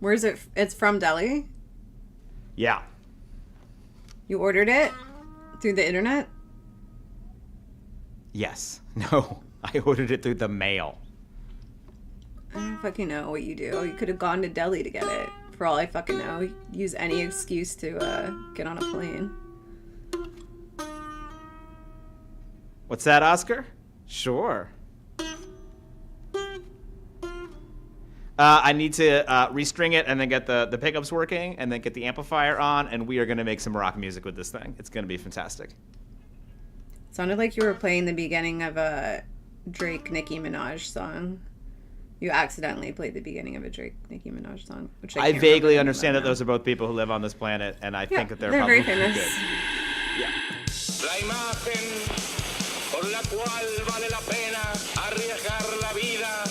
Where's it? It's from Delhi? Yeah. You ordered it through the internet? Yes. No. I ordered it through the mail. I don't fucking know what you do. You could have gone to Delhi to get it. For all I fucking know. Use any excuse to get on a plane. What's that, Oscar? Sure. I need to restring it and then get the pickups working and then get the amplifier on, and we are going to make some rock music with this thing. It's going to be fantastic. It sounded like you were playing the beginning of a Drake Nicki Minaj song. You accidentally played the beginning of a Drake Nicki Minaj song, which I vaguely understand that those are both people who live on this planet, and I think that they're probably very famous. good. Yeah. La imagen por la cual vale la pena arriesgar la vida,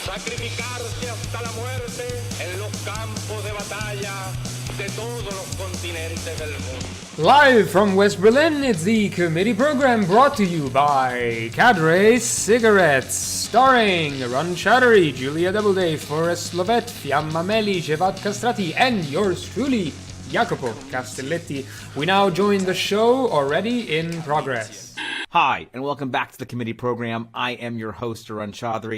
sacrificarse hasta la muerte en los campos de batalla de todos los continentes del mundo. Live from West Berlin, it's the committee program brought to you by Cadre Cigarettes, starring Arun and Forrest, Julia Doubleday, Forrest, Lovette, Fiamma, Meli, Xhevat, Kastrati, and yours truly, Jacopo, Castelletti. We now join the show already in progress. Hi, and welcome back to the committee program. I am your host, Arun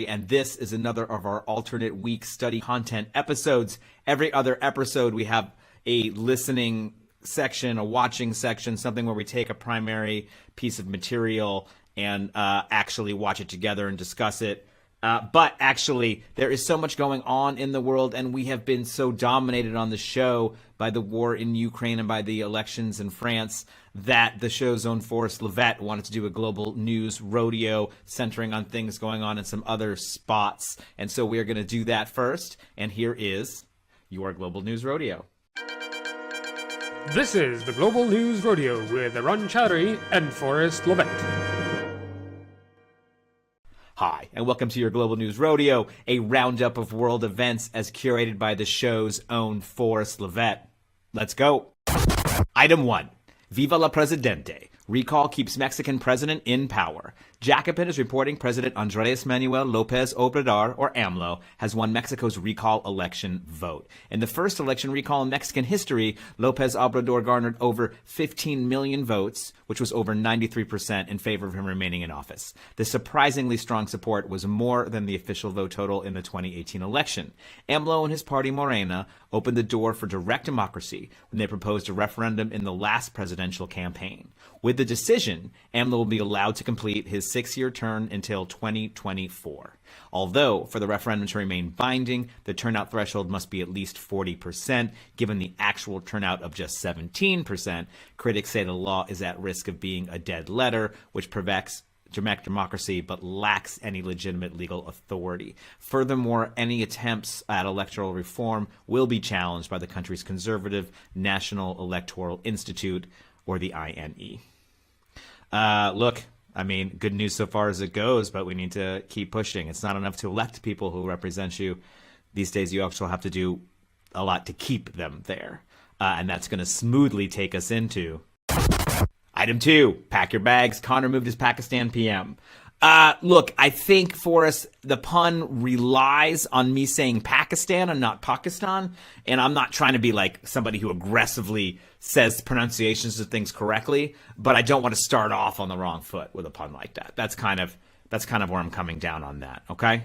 and this is another of our alternate week study content episodes. Every other episode, we have a listening section, a watching section, something where we take a primary piece of material and actually watch it together and discuss it. But actually, there is so much going on in the world, and we have been so dominated on the show by the war in Ukraine and by the elections in France that the show's own Forrest Lovette wanted to do a global news rodeo centering on things going on in some other spots. And so we are going to do that first. And here is your global news rodeo. This is the Global News Rodeo with Arun Chowdhury and Forrest Lovette. Hi, and welcome to your Global News Rodeo, a roundup of world events as curated by the show's own Forrest Lovette. Let's go. Item 1. Viva la Presidente. Recall keeps Mexican president in power. Jacobin is reporting President Andrés Manuel López Obrador, or AMLO, has won Mexico's recall election vote. In the first election recall in Mexican history, López Obrador garnered over 15 million votes, which was over 93% in favor of him remaining in office. The surprisingly strong support was more than the official vote total in the 2018 election. AMLO and his party Morena opened the door for direct democracy when they proposed a referendum in the last presidential campaign. With the decision, AMLO will be allowed to complete his 6-year term until 2024. Although, for the referendum to remain binding, the turnout threshold must be at least 40%. Given the actual turnout of just 17%, critics say the law is at risk of being a dead letter, which prevents direct democracy but lacks any legitimate legal authority. Furthermore, any attempts at electoral reform will be challenged by the country's conservative National Electoral Institute, or the INE. Look, I mean, good news so far as it goes, but we need to keep pushing. It's not enough to elect people who represent you. These days, you also have to do a lot to keep them there. And that's going to smoothly take us into Item 2, pack your bags. Khan removed his Pakistan PM. Look, I think, Forrest, the pun relies on me saying Pakistan and not Pakistan. And I'm not trying to be like somebody who aggressively says pronunciations of things correctly, but I don't want to start off on the wrong foot with a pun like that. That's kind of where I'm coming down on that, okay?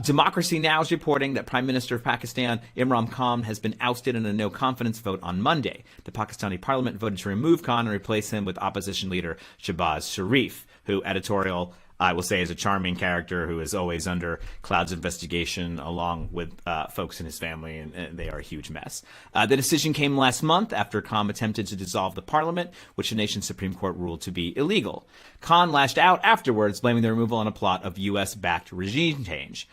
Democracy Now! Is reporting that Prime Minister of Pakistan, Imran Khan, has been ousted in a no-confidence vote on Monday. The Pakistani parliament voted to remove Khan and replace him with opposition leader Shehbaz Sharif, who editorial, I will say, is a charming character who is always under clouds of investigation along with folks in his family, and they are a huge mess. The decision came last month after Khan attempted to dissolve the parliament, which the nation's Supreme Court ruled to be illegal. Khan lashed out afterwards, blaming the removal on a plot of U.S.-backed regime change.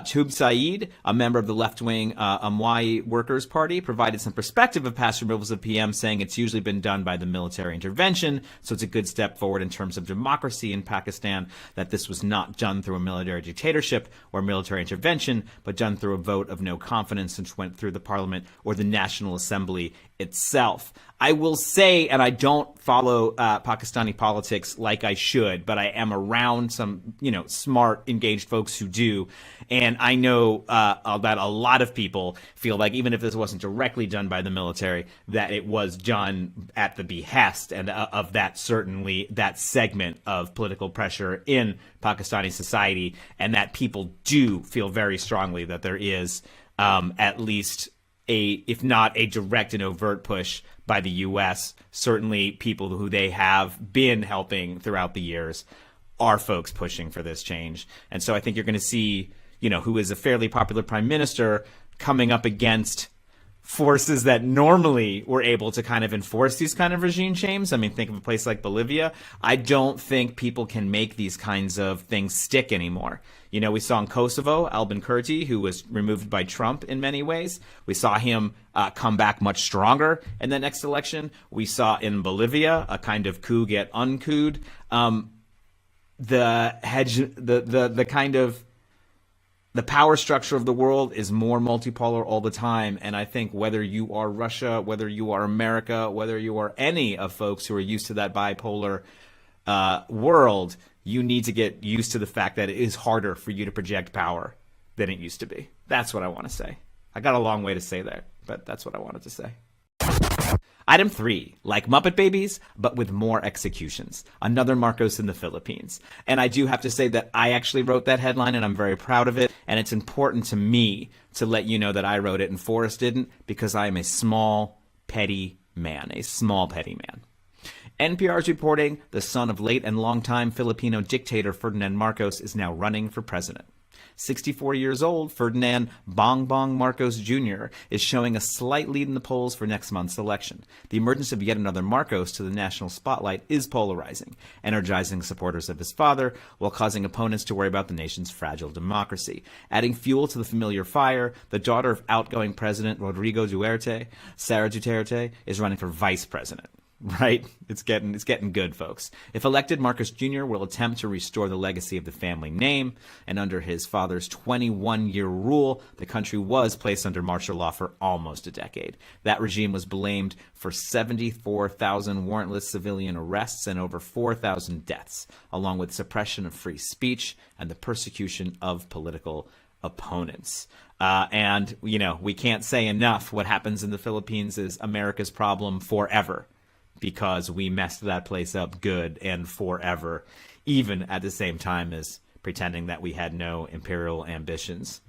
Tube Saeed, a member of the left-wing Amwai Workers' Party, provided some perspective of past removals of PM, saying it's usually been done by the military intervention, so it's a good step forward in terms of democracy in Pakistan, that this was not done through a military dictatorship or military intervention, but done through a vote of no confidence, which went through the parliament or the National Assembly itself. I will say, and I don't follow Pakistani politics like I should, but I am around some, smart, engaged folks who do. And I know that a lot of people feel like even if this wasn't directly done by the military, that it was done at the behest and of that segment of political pressure in Pakistani society, and that people do feel very strongly that there is at least if not a direct and overt push by the U.S., certainly people who they have been helping throughout the years are folks pushing for this change. And so I think you're going to see, who is a fairly popular prime minister coming up against forces that normally were able to kind of enforce these kind of regime changes. I mean, think of a place like Bolivia. I don't think people can make these kinds of things stick anymore. We saw in Kosovo, Albin Kurti, who was removed by Trump in many ways. We saw him come back much stronger in the next election. We saw in Bolivia a kind of coup get uncooed. The power structure of the world is more multipolar all the time. And I think whether you are Russia, whether you are America, whether you are any of folks who are used to that bipolar world, you need to get used to the fact that it is harder for you to project power than it used to be. That's what I want to say. I got a long way to say there, but that's what I wanted to say. Item 3, like Muppet Babies, but with more executions. Another Marcos in the Philippines. And I do have to say that I actually wrote that headline, and I'm very proud of it. And it's important to me to let you know that I wrote it and Forrest didn't, because I am a small, petty man. NPR is reporting the son of late and longtime Filipino dictator Ferdinand Marcos is now running for president. 64 years old, Ferdinand Bong Bong Marcos Jr. is showing a slight lead in the polls for next month's election. The emergence of yet another Marcos to the national spotlight is polarizing, energizing supporters of his father while causing opponents to worry about the nation's fragile democracy. Adding fuel to the familiar fire, the daughter of outgoing President Rodrigo Duterte, Sara Duterte, is running for vice president. Right? It's getting good, folks. If elected, Marcos Jr. will attempt to restore the legacy of the family name, and under his father's 21-year rule, the country was placed under martial law for almost a decade. That regime was blamed for 74,000 warrantless civilian arrests and over 4,000 deaths, along with suppression of free speech and the persecution of political opponents. And we can't say enough. What happens in the Philippines is America's problem forever, because we messed that place up good and forever, even at the same time as pretending that we had no imperial ambitions.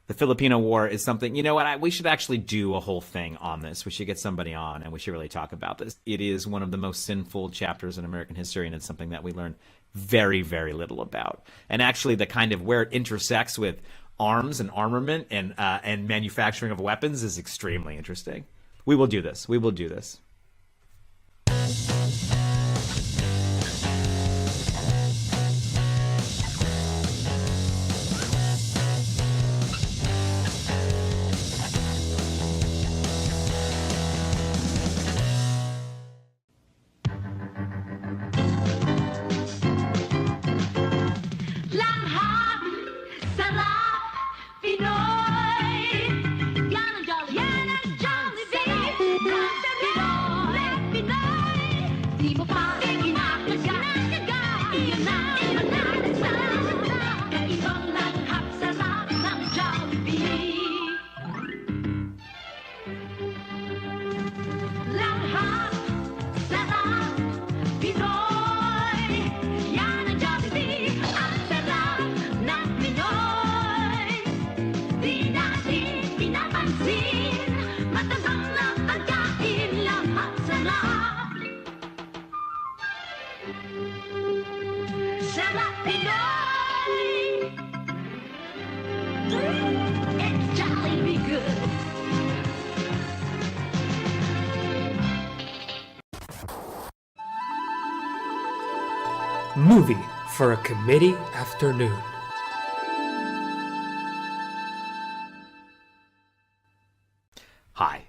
The Filipino War is something, we should actually do a whole thing on this. We should get somebody on, and we should really talk about this. It is one of the most sinful chapters in American history, and it's something that we learn very, very little about. And actually, the kind of where it intersects with arms and armament and manufacturing of weapons is extremely interesting. We will do this. Movie for a committee afternoon. Hi,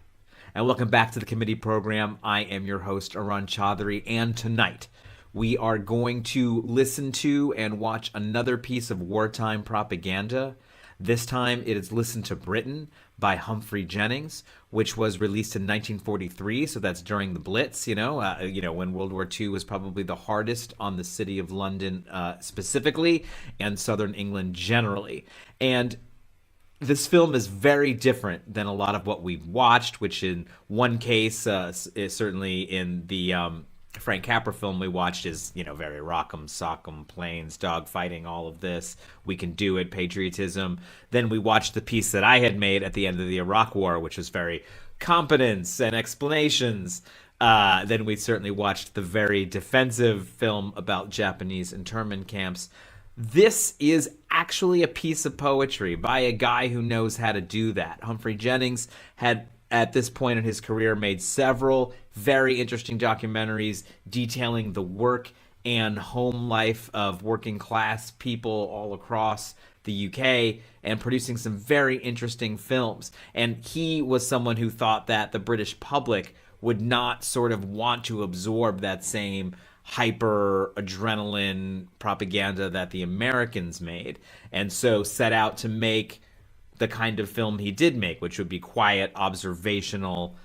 and welcome back to the committee program. I am your host, Arun Chaudhary, and tonight we are going to listen to and watch another piece of wartime propaganda This time it is Listen to Britain by Humphrey Jennings, which was released in 1943, so that's during the Blitz, when World War II was probably the hardest on the city of London specifically, and southern England generally. And this film is very different than a lot of what we've watched, which in one case, is certainly in the Frank Capra film we watched, is, very rock'em, sock'em, planes, dogfighting, all of this. We can do it, patriotism. Then we watched the piece that I had made at the end of the Iraq War, which was very competence and explanations. Then we certainly watched the very defensive film about Japanese internment camps. This is actually a piece of poetry by a guy who knows how to do that. Humphrey Jennings had, at this point in his career, made several very interesting documentaries detailing the work and home life of working class people all across the UK, and producing some very interesting films. And he was someone who thought that the British public would not sort of want to absorb that same hyper adrenaline propaganda that the Americans made, and so set out to make the kind of film he did make, which would be quiet, observational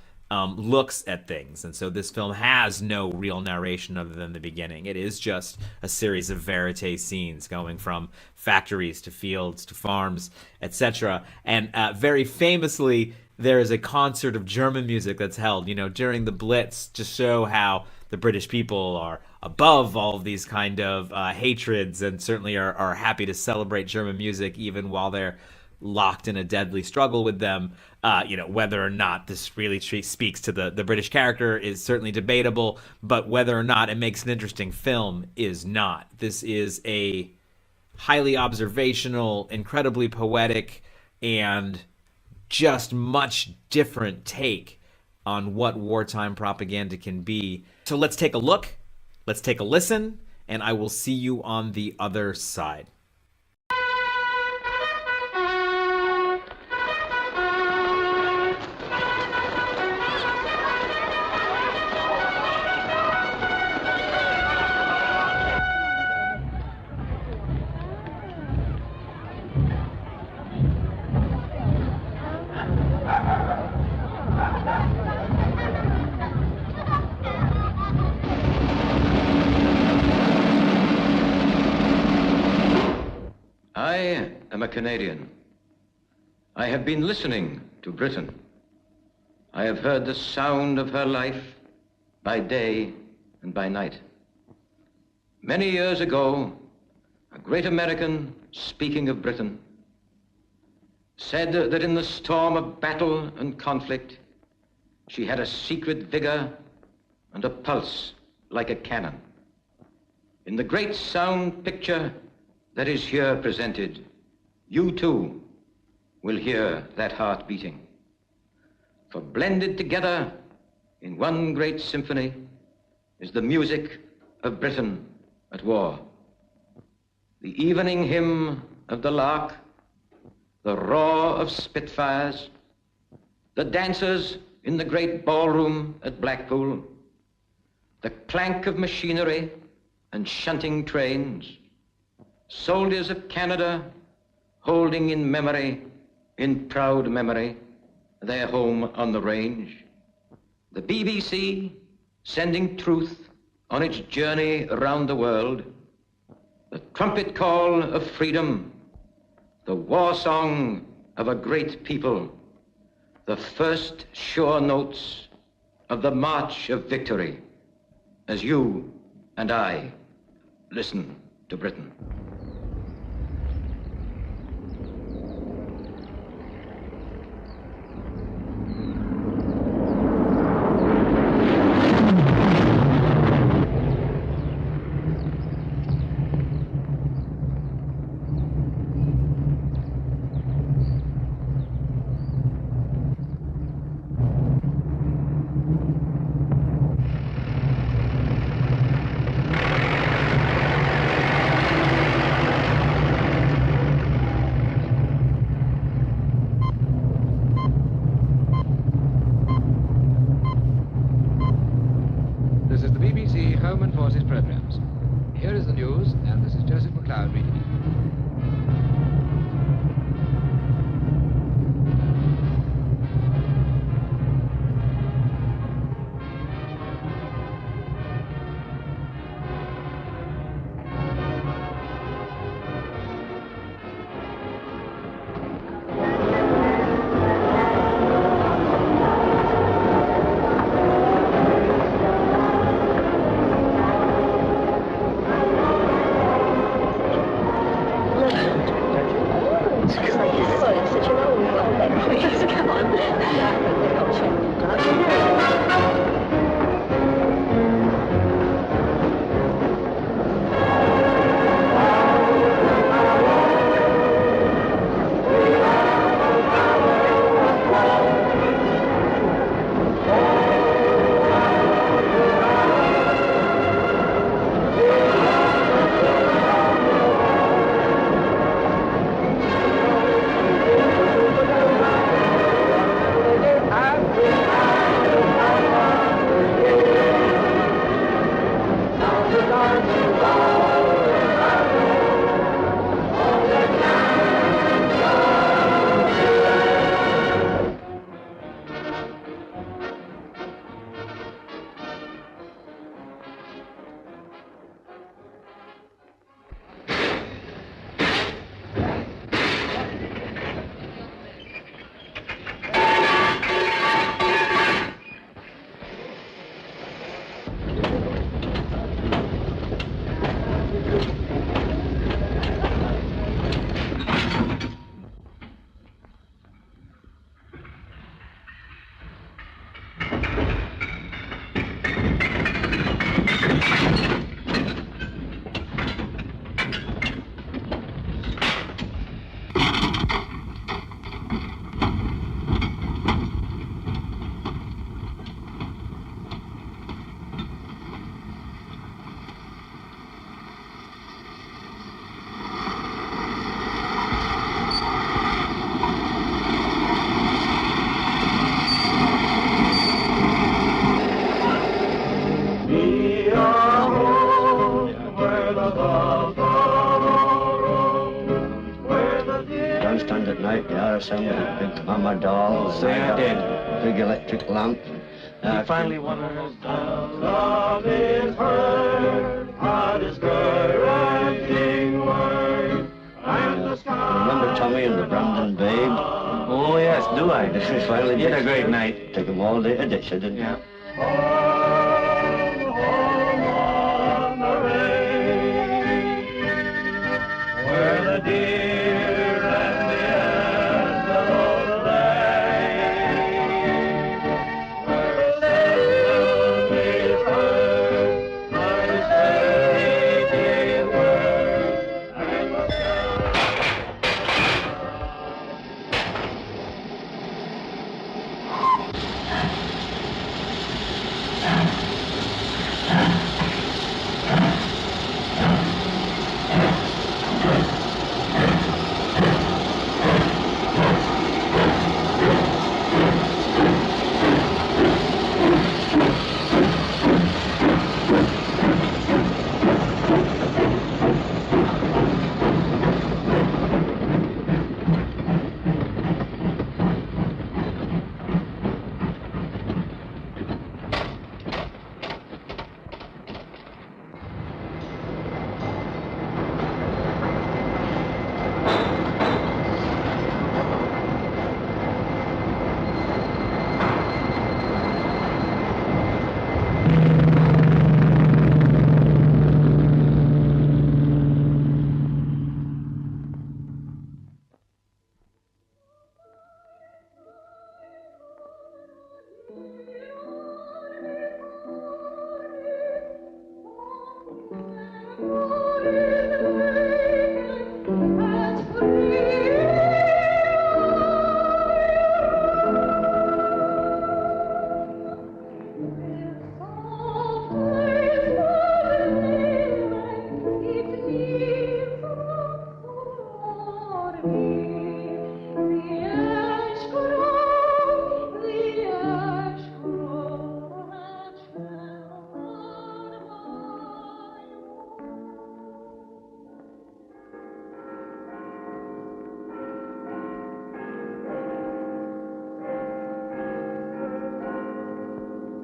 looks at things. And so this film has no real narration other than the beginning. It is just a series of verite scenes going from factories to fields to farms, etc. And very famously, there is a concert of German music that's held, during the Blitz, to show how the British people are above all of these kind of hatreds, and certainly are happy to celebrate German music even while they're locked in a deadly struggle with them. Whether or not this really speaks to the British character is certainly debatable, but whether or not it makes an interesting film is not. This is a highly observational, incredibly poetic, and just much different take on what wartime propaganda can be. So let's take a look, let's take a listen, and I will see you on the other side. I am a Canadian. I have been listening to Britain. I have heard the sound of her life by day and by night. Many years ago, a great American, speaking of Britain, said that in the storm of battle and conflict, she had a secret vigor and a pulse like a cannon. In the great sound picture that is here presented, you too will hear that heart beating. For blended together in one great symphony is the music of Britain at war. The evening hymn of the lark, the roar of Spitfires, the dancers in the great ballroom at Blackpool, the clank of machinery and shunting trains, soldiers of Canada holding in memory, in proud memory, their home on the range. The BBC sending truth on its journey around the world. The trumpet call of freedom, the war song of a great people, the first sure notes of the march of victory, as you and I listen to Britain. Stand at night, the other sound with a big mama doll. Say I did. Big electric lamp. He finally won her. Love is heard, a discouraging word. And the sky. Remember Tommy and the Brandon Babe? Oh, yes, do I? This was finally You had a great night. Took them all day to ditch it, didn't Yeah. you? Home, home on the range, where the deer and the antelope play, where love is heard, a discouraging word, and the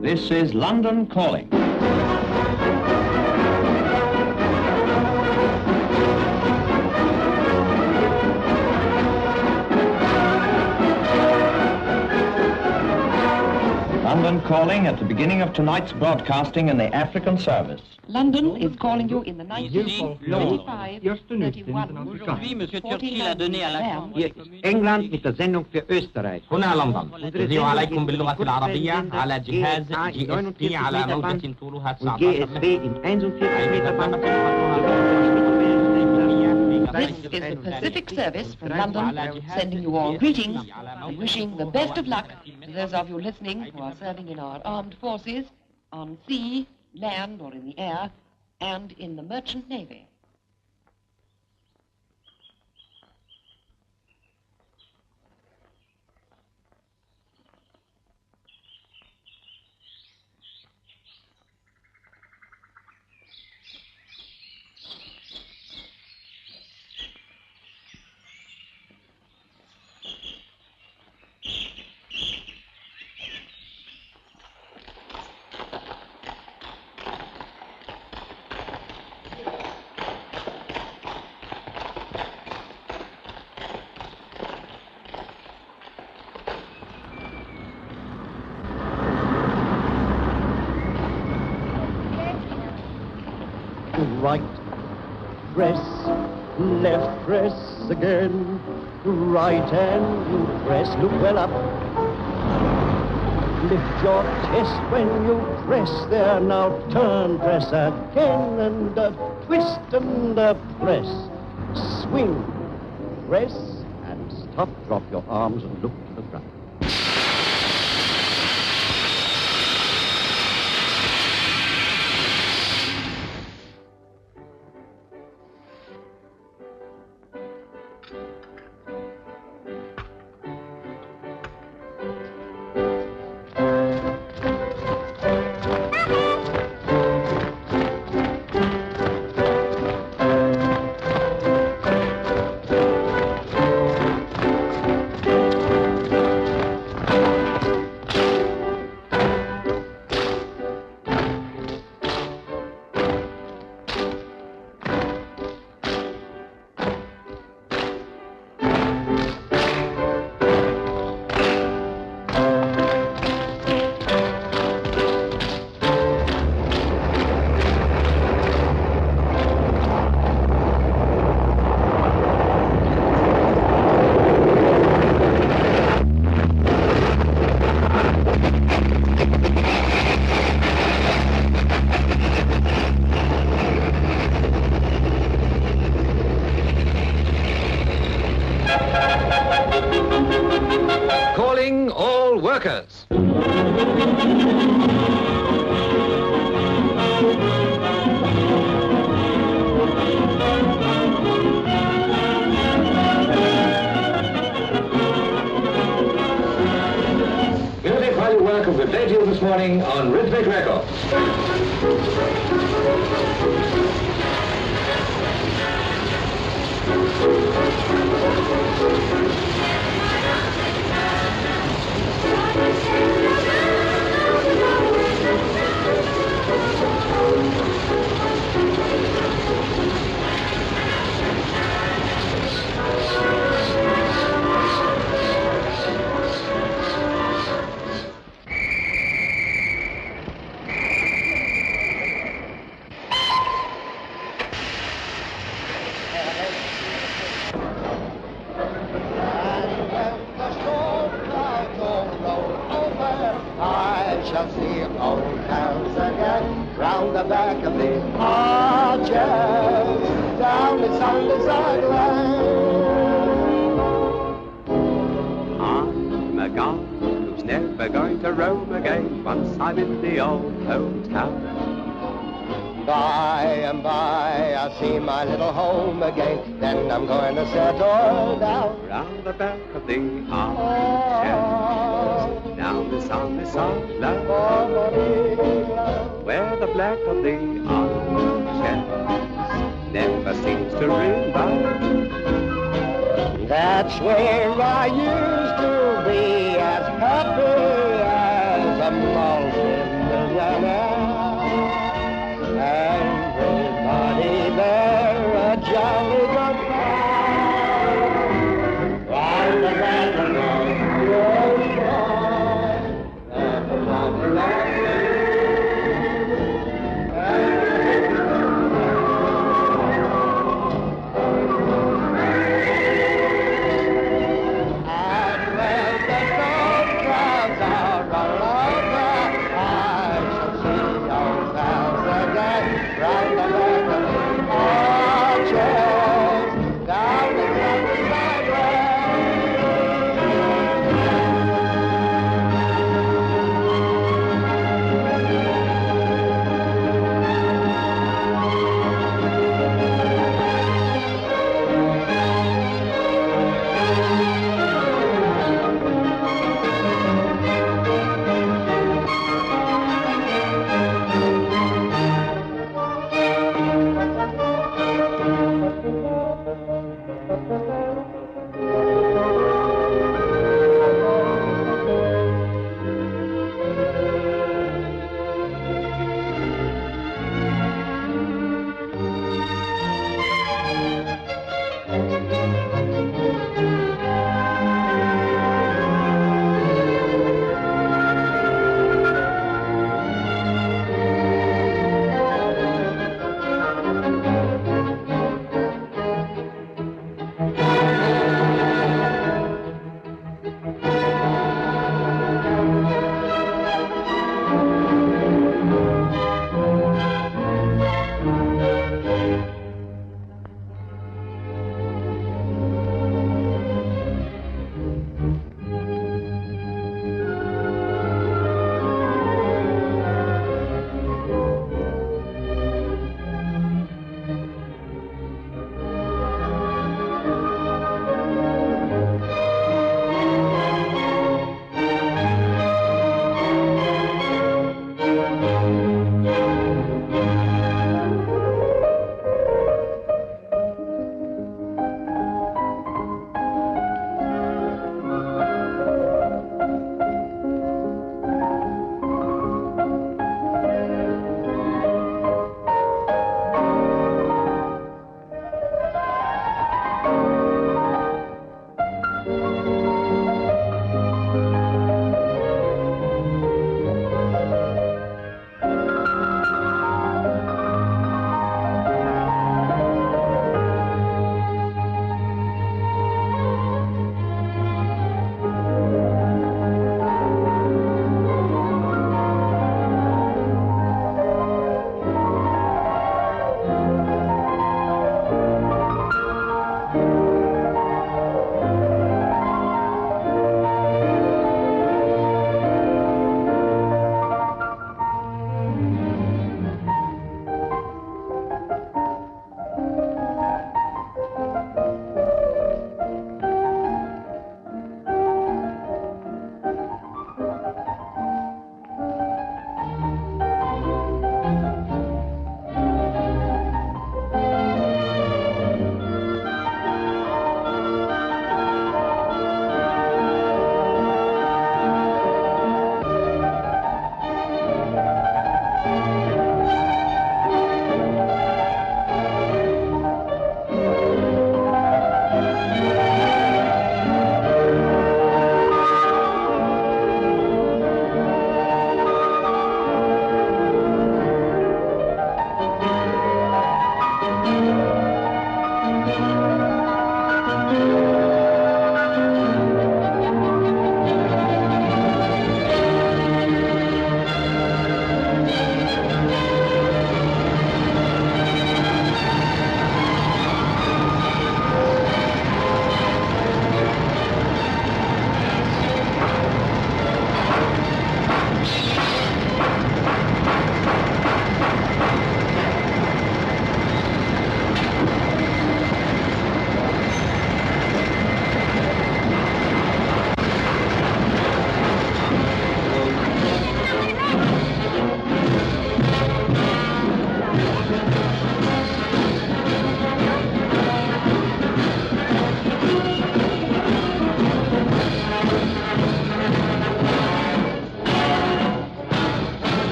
This is London Calling. London Calling at the beginning of tonight's broadcasting in the African service. London is calling you in the 1925, Aujourd'hui, Monsieur Churchill a donné à la Chambre. England mit der Sendung für Österreich. هنا لندن نذيع عليكم باللغة العربية على جهاز GST على موجة طولها 19 GSB in 41 Meter Band. This is the Pacific Service from London, sending you all greetings and wishing the best of luck to those of you listening who are serving in our armed forces, on sea, land or in the air, and in the merchant navy. Right, press, left, press again. Right hand, press, look well up. Lift your chest when you press there. Now turn, press again, and twist and press. Swing, press, and stop. Drop your arms and look to the ground. Calling all workers. Music while you work will be played to you this morning on Rhythmic Records. I'm in the old hometown. By and by I'll see my little home again. Then I'm going to settle down round the back of the armchair. Down this armchair, where the black of the armchair never seems to ring by. That's where I used to be as happy as a multi-millionaire. Everybody there a jolly good time. While the band alone goes by, and the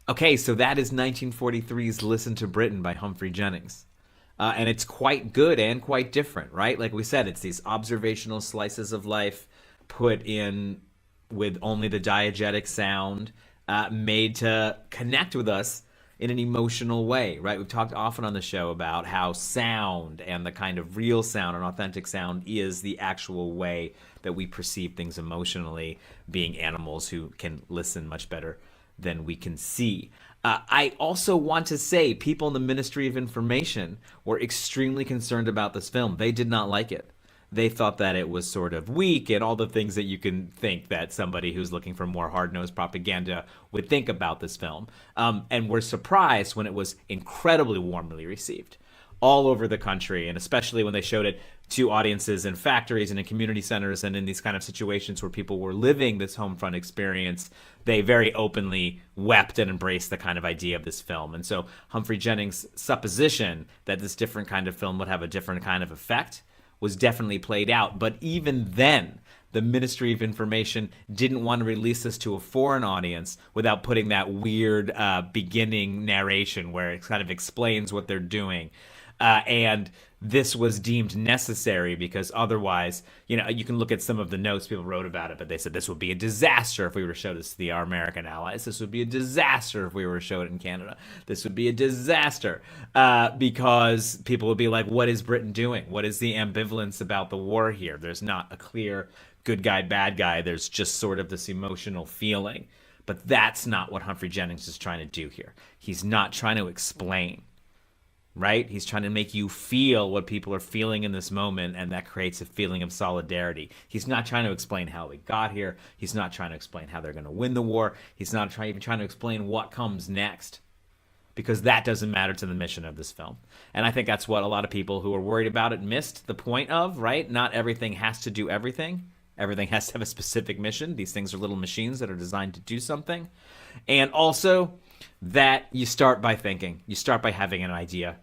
Okay, so that is 1943's Listen to Britain by Humphrey Jennings. And it's quite good and quite different, right? Like we said, it's these observational slices of life put in with only the diegetic sound, made to connect with us in an emotional way, right? We've talked often on the show about how sound and the kind of real sound and authentic sound is the actual way that we perceive things emotionally, being animals who can listen much better than we can see. I also want to say people in the Ministry of Information were extremely concerned about this film. They did not like it. They thought that it was sort of weak and all the things that you can think that somebody who's looking for more hard-nosed propaganda would think about this film. And were surprised when it was incredibly warmly received all over the country, and especially when they showed it to audiences in factories and in community centers and in these kind of situations where people were living this home front experience. They very openly wept and embraced the kind of idea of this film. And so Humphrey Jennings' supposition that this different kind of film would have a different kind of effect was definitely played out. But even then, the Ministry of Information didn't want to release this to a foreign audience without putting that weird beginning narration where it kind of explains what they're doing. And this was deemed necessary because otherwise, you can look at some of the notes people wrote about it, but they said this would be a disaster if we were to show this to our American allies. This would be a disaster if we were to show it in Canada. This would be a disaster because people would be like, what is Britain doing? What is the ambivalence about the war here? There's not a clear good guy, bad guy. There's just sort of this emotional feeling. But that's not what Humphrey Jennings is trying to do here. He's not trying to explain. Right? He's trying to make you feel what people are feeling in this moment, and that creates a feeling of solidarity. He's not trying to explain how we got here. He's not trying to explain how they're going to win the war. He's not even trying to explain what comes next, because that doesn't matter to the mission of this film. And I think that's what a lot of people who are worried about it missed the point of, right? Not everything has to do everything. Everything has to have a specific mission. These things are little machines that are designed to do something. And also that you start by thinking. You start by having an idea.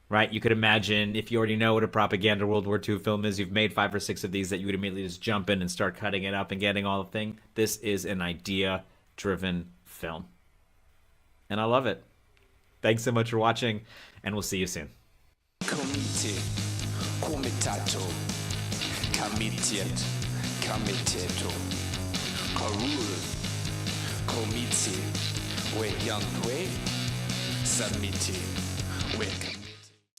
Right? You could imagine if you already know what a propaganda World War II film is, you've made 5 or 6 of these, that you would immediately just jump in and start cutting it up and getting all the thing. This is an idea-driven film. And I love it. Thanks so much for watching, and we'll see you soon. Comite, comitato, comitiet, comiteto, corul, comite, we young submiti, we.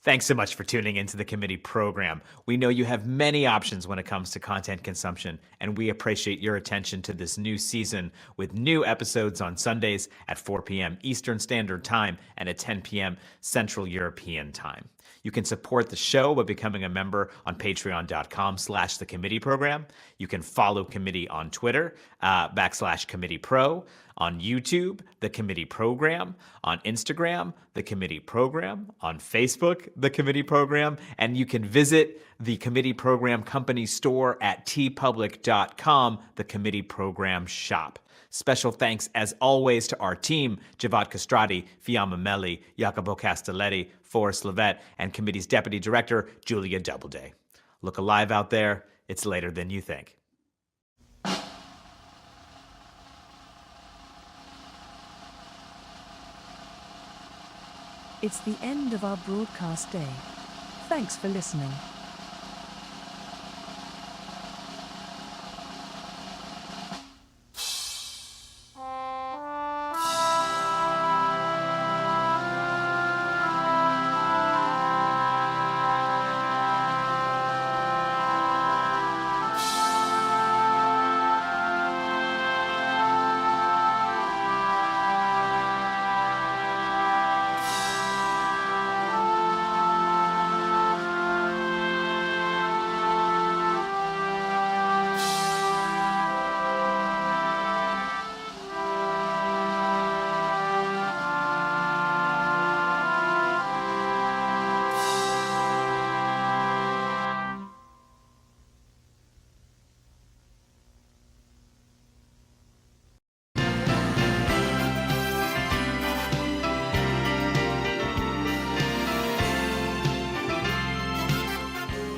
Thanks so much for tuning into the committee program. We know you have many options when it comes to content consumption, and we appreciate your attention to this new season with new episodes on Sundays at 4 p.m. Eastern Standard Time and at 10 p.m. Central European Time. You can support the show by becoming a member on patreon.com/the committee program. You can follow committee on Twitter, /committee-pro, on YouTube, the committee program, on Instagram, the committee program, on Facebook, the committee program, and you can visit the committee program company store at tpublic.com, the committee program shop. Special thanks, as always, to our team, Xhevat Kastrati, Fiamma Meli, Jacopo Castelletti, Forrest Lovette, and committee's deputy director, Julia Doubleday. Look alive out there. It's later than you think. It's the end of our broadcast day. Thanks for listening.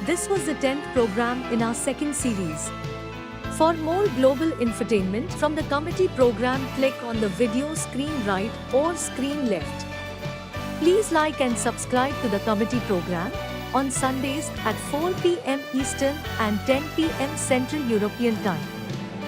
This was the 10th program in our second series. For more global infotainment from the committee program, click on the video screen right or screen left. Please like and subscribe to the committee program on Sundays at 4 p.m. Eastern and 10 p.m. Central European Time.